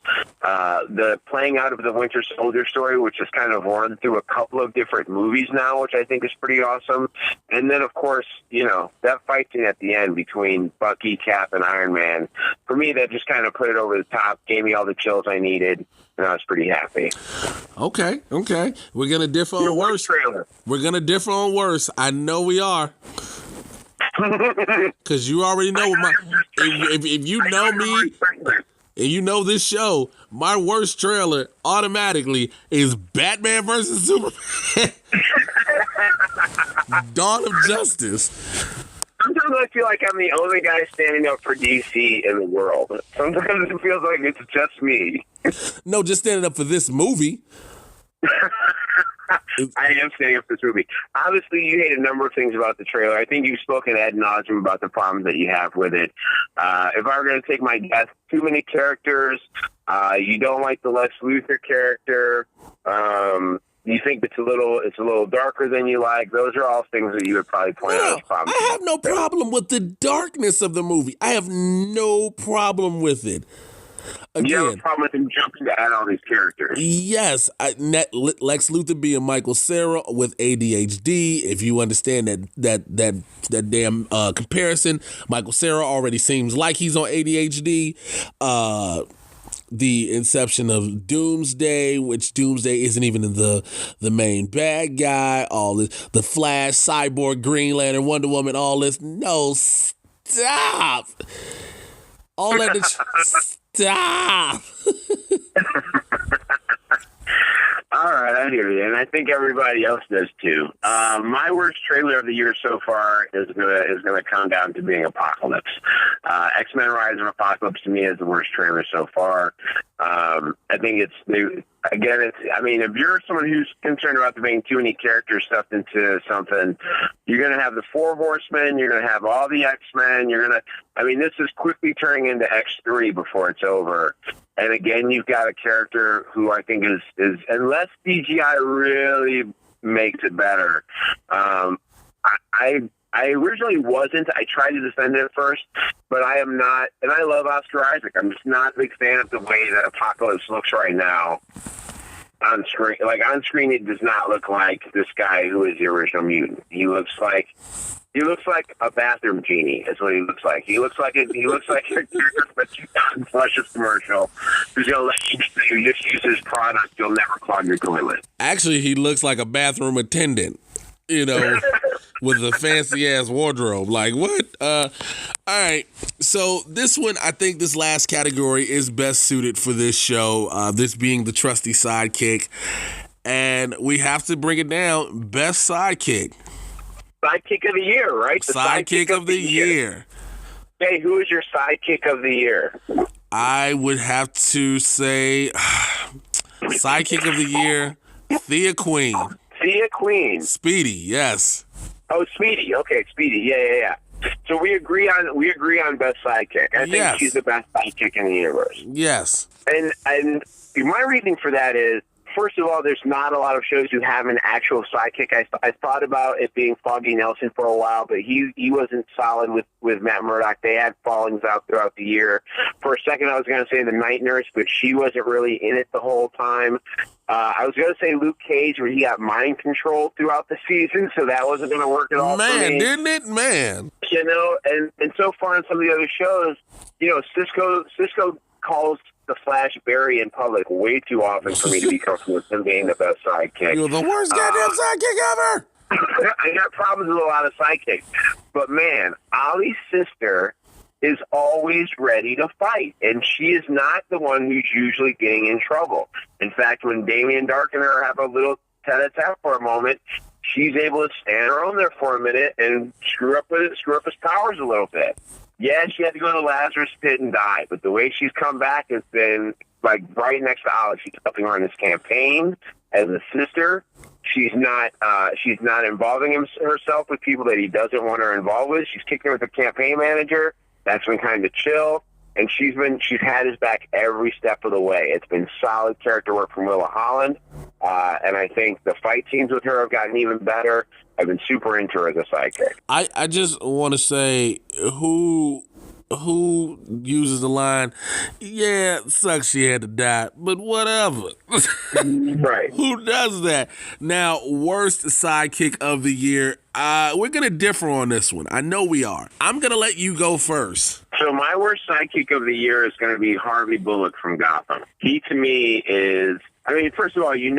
the playing out of the Winter Soldier story, which is kind of run through a couple of different movies now, which I think is pretty awesome. And then, of course, that fight scene at the end between Bucky, Cap, and Iron Man, for me, that just kind of put it over the top, gave me all the chills I needed, and I was pretty happy. Okay. We're going to differ on worst. Trailer. We're going to differ on worst. I know we are. Because you already know if you know me and you know this show, my worst trailer automatically is Batman versus Superman. Dawn of Justice. Sometimes I feel like I'm the only guy standing up for DC in the world. Sometimes it feels like it's just me. No, just standing up for this movie. I am standing up for this movie. Obviously, you hate a number of things about the trailer. I think you've spoken ad nauseum about the problems that you have with it. If I were going to take my guess, too many characters. You don't like the Lex Luthor character. You think it's a little darker than you like. Those are all things that you would probably point out as problems. I have no problem with the darkness of the movie. I have no problem with it. Again, you have a problem with him jumping to add all these characters. Yes, Lex Luthor being Michael Cera with ADHD. If you understand that damn comparison, Michael Cera already seems like he's on ADHD. The inception of Doomsday, which Doomsday isn't even the main bad guy. All this, the Flash, Cyborg, Green Lantern, Wonder Woman, all this. No, stop. All that. Stop. All right, I hear you, and I think everybody else does too. My worst trailer of the year so far is gonna come down to being Apocalypse. X-Men: Rise of Apocalypse to me is the worst trailer so far. I think if you're someone who's concerned about there being too many characters stuffed into something, you're going to have the Four Horsemen, you're going to have all the X-Men, this is quickly turning into X3 before it's over. And again, you've got a character who I think is unless CGI really makes it better, I originally wasn't. I tried to defend it at first, but I am not. And I love Oscar Isaac. I'm just not a big fan of the way that Apocalypse looks right now on screen. Like on screen, it does not look like this guy who is the original mutant. He looks like a bathroom genie. Is what he looks like. He looks like a character from a 2000 Flushes commercial who's gonna let you just use his product. You'll never clog your toilet. Actually, he looks like a bathroom attendant. With a fancy-ass wardrobe. Like, what? All right. So this one, I think this last category is best suited for this show, this being the Trusty Sidekick. And we have to bring it down. Best Sidekick. Sidekick of the year, right? The Sidekick of the year. Hey, who is your Sidekick of the year? I would have to say Sidekick of the year, Thea Queen. Thea Queen. Speedy, yes. Oh, Speedy. Okay, Speedy. Yeah. So we agree on best sidekick. I think she's the best sidekick in the universe. Yes. And my reasoning for that is, first of all, there's not a lot of shows who have an actual sidekick. I thought about it being Foggy Nelson for a while, but he wasn't solid with Matt Murdock. They had fallings out throughout the year. For a second, I was going to say the Night Nurse, but she wasn't really in it the whole time. I was going to say Luke Cage, where he got mind controlled throughout the season, so that wasn't going to work at all for me. Didn't it? Man. And so far in some of the other shows, Cisco calls the Flash Barry in public way too often for me to be comfortable with him being the best sidekick. You're the worst goddamn sidekick ever! I got problems with a lot of sidekicks. But man, Ollie's sister is always ready to fight, and she is not the one who's usually getting in trouble. In fact, when Damien Dark and her have a little tete-a-tete for a moment, she's able to stand her own there for a minute and screw up his powers a little bit. Yeah, she had to go to the Lazarus pit and die, but the way she's come back has been like right next to Ollie. She's helping her in this campaign as a sister. She's not involving herself with people that he doesn't want her involved with. She's kicking with the campaign manager. That's been kind of chill, and she's had his back every step of the way. It's been solid character work from Willa Holland, and I think the fight scenes with her have gotten even better. I've been super into her as a sidekick. I just want to say who uses the line, yeah, it sucks she had to die, but whatever. Right. Who does that? Now, worst sidekick of the year. We're going to differ on this one. I know we are. I'm going to let you go first. So my worst sidekick of the year is going to be Harvey Bullock from Gotham. He, to me, is... I mean, first of all, he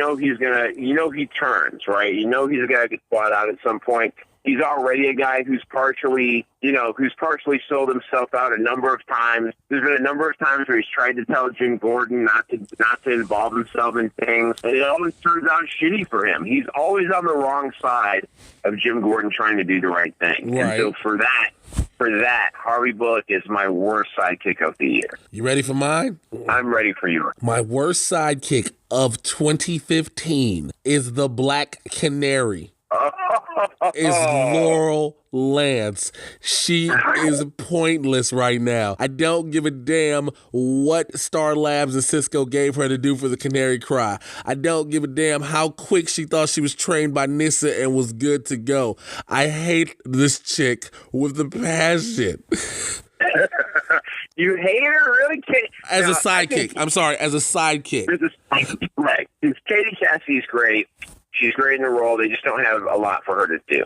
turns, right? You know he's a guy who gets bought out at some point. He's already a guy who's partially sold himself out a number of times. There's been a number of times where he's tried to tell Jim Gordon not to involve himself in things, and it always turns out shitty for him. He's always on the wrong side of Jim Gordon trying to do the right thing. Right. And so for that, for that, Harvey Bullock is my worst sidekick of the year. You ready for mine? I'm ready for you. My worst sidekick of 2015 is the Black Canary. Is Laurel Lance. She is pointless right now. I don't give a damn what Star Labs and Cisco gave her to do for the Canary Cry. I don't give a damn how quick she thought she was trained by Nissa and was good to go. I hate this chick with a passion. You hate her, really? As a sidekick. I'm sorry, as a sidekick. Right. Katie Cassidy's great. She's great in the role. They just don't have a lot for her to do.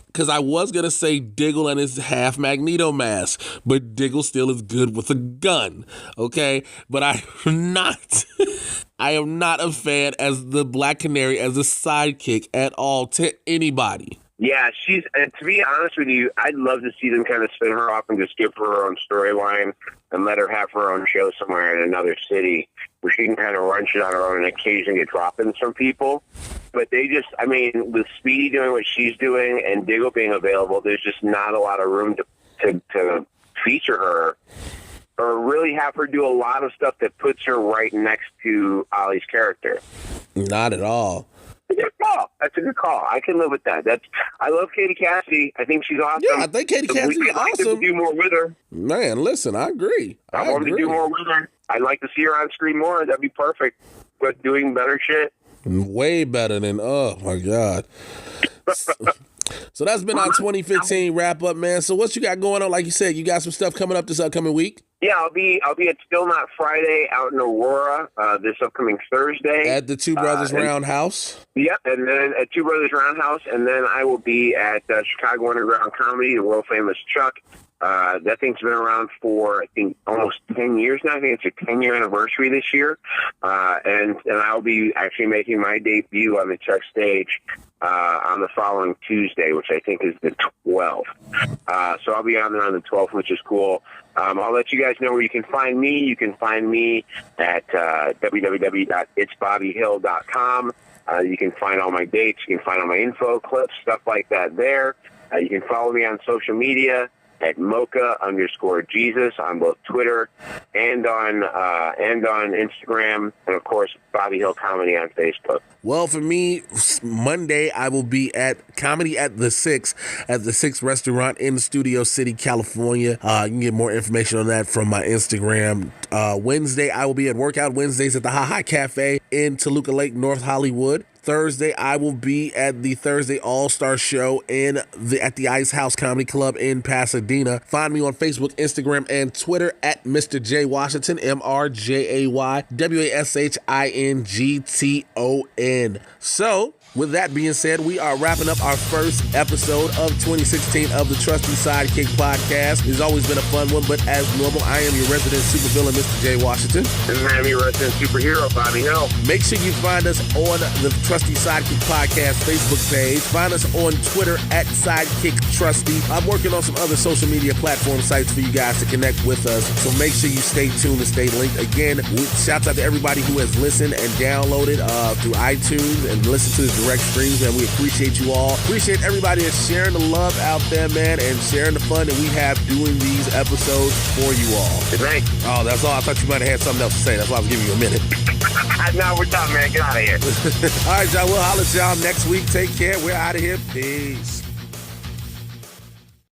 Because I was going to say Diggle and his half Magneto mask, but Diggle still is good with a gun, okay? But I am not a fan as the Black Canary as a sidekick at all to anybody. Yeah, and to be honest with you, I'd love to see them kind of spin her off and just give her her own storyline and let her have her own show somewhere in another city where she can kind of run shit on her own and occasionally get drop-ins from people. But they just, I mean, with Speedy doing what she's doing and Diggle being available, there's just not a lot of room to feature her or really have her do a lot of stuff that puts her right next to Ollie's character. Not at all. That's a good call. I can live with that. I love Katie Cassidy. I think she's awesome. Yeah, I think Katie Cassidy is awesome. Do more with her. Man, listen, I agree. I want to do more with her. I'd like to see her on screen more. That'd be perfect. But doing better shit. Way better than, oh my God. So that's been our 2015 wrap up, man. So what you got going on? Like you said, you got some stuff coming up this upcoming week? Yeah, I'll be at Still Not Friday out in Aurora this upcoming Thursday. At the Two Brothers Roundhouse? Yep, and then at Two Brothers Roundhouse, and then I will be at Chicago Underground Comedy, the world famous Chuck. That thing's been around for, I think, almost 10 years now. I think it's a 10-year anniversary this year. And I'll be actually making my debut on the Chuck stage on the following Tuesday, which I think is the 12th. So I'll be on there on the 12th, which is cool. I'll let you guys know where you can find me. You can find me at www.itsbobbyhill.com. You can find all my dates. You can find all my info, clips, stuff like that there. You can follow me on social media at Mocha_Jesus on both Twitter and on Instagram, and of course Bobby Hill Comedy on Facebook. Well, for me, Monday I will be at Comedy at the Six Restaurant in Studio City, California. You can get more information on that from my Instagram. Wednesday I will be at Workout Wednesdays at the Ha Ha Cafe in Toluca Lake, North Hollywood. Thursday, I will be at the Thursday All-Star Show at the Ice House Comedy Club in Pasadena. Find me on Facebook, Instagram, and Twitter at Mr. J Washington, MrJaywashington. So, with that being said, we are wrapping up our first episode of 2016 of the Trusty Sidekick podcast. It's always been a fun one, but as normal, I am your resident supervillain, Mr. J Washington. And I'm your resident superhero, Bobby Hill. Make sure you find us on the Trusty Sidekick podcast Facebook page. Find us on Twitter at Sidekick Trusty. I'm working on some other social media platform sites for you guys to connect with us, so make sure you stay tuned and stay linked. Again, shouts out to everybody who has listened and downloaded through iTunes and listened to the direct streams, and we appreciate you all. Appreciate everybody that's sharing the love out there, man, and sharing the fun that we have doing these episodes for you all. Good night. Oh, that's all. I thought you might have had something else to say. That's why I was giving you a minute. No, we're done, man. Get out of here. All right, y'all. We'll holler at y'all next week. Take care. We're out of here. Peace.